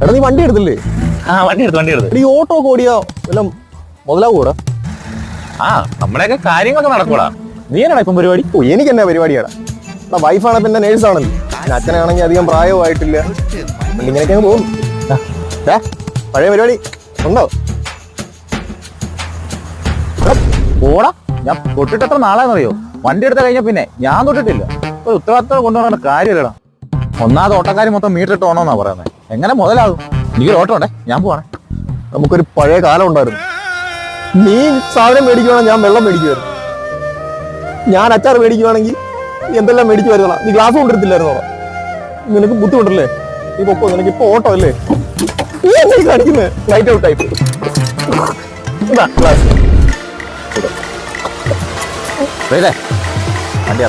എടാ നീ വണ്ടി എടുത്തില്ലേ? വണ്ടി എടുത്ത് ഈ ഓട്ടോ ഒക്കെ ഓടിയാ എല്ലാം മുതലാവൂടാ? നമ്മുടെയൊക്കെ കാര്യങ്ങളൊക്കെ നടക്കൂടാ. നീ എന്നാ ഇപ്പം പരിപാടി? എനിക്ക് എന്നാ പരിപാടിയാടാ? എടാ വൈഫാണ് പിന്നെ നേഴ്സാണല്ലോ, പിന്നെ അച്ഛനാണെങ്കിൽ അധികം പ്രായമായിട്ടില്ല, ഇങ്ങനെയൊക്കെ പോകും. പഴയ പരിപാടി ഉണ്ടോ? ഓടാ, ഞാൻ തൊട്ടിട്ട് എത്ര നാളാന്നറിയോ? വണ്ടി എടുത്ത കഴിഞ്ഞ പിന്നെ ഞാൻ തൊട്ടിട്ടില്ല. ഒരു ഉത്തരവാദിത്തം കൊണ്ടുപോകേണ്ട കാര്യമില്ലടാ. ഒന്നാമത് ഓട്ടക്കാരി മൊത്തം മീറ്റർ ഇട്ട് ഓണമെന്നാ പറയുന്നത്. എങ്ങനെ മുതലാകും? എനിക്കൊരു ഓട്ടം ഉണ്ടേ, ഞാൻ പോവാണേ. നമുക്കൊരു പഴയ കാലം ഉണ്ടായിരുന്നു. നീ സാധനം മേടിക്കുവാണെങ്കിൽ ഞാൻ വെള്ളം മേടിക്കുമായിരുന്നു, ഞാൻ അച്ചാർ മേടിക്കുവാണെങ്കിൽ എന്തെല്ലാം മേടിച്ചു വരുന്നതാ. നീ ഗ്ലാസ് കൊണ്ടിരുത്തില്ലായിരുന്നോ? നിനക്ക് ബുദ്ധിമുട്ടല്ലേ? നീ പൊക്കോ, നിനക്ക് ഇപ്പൊ ഓട്ടോ അല്ലേ? നീ എന്താ കാണിക്കുന്നത്? ലൈറ്റ് ഔട്ട് ടൈപ്പ് ഗ്ലാസ് വണ്ടി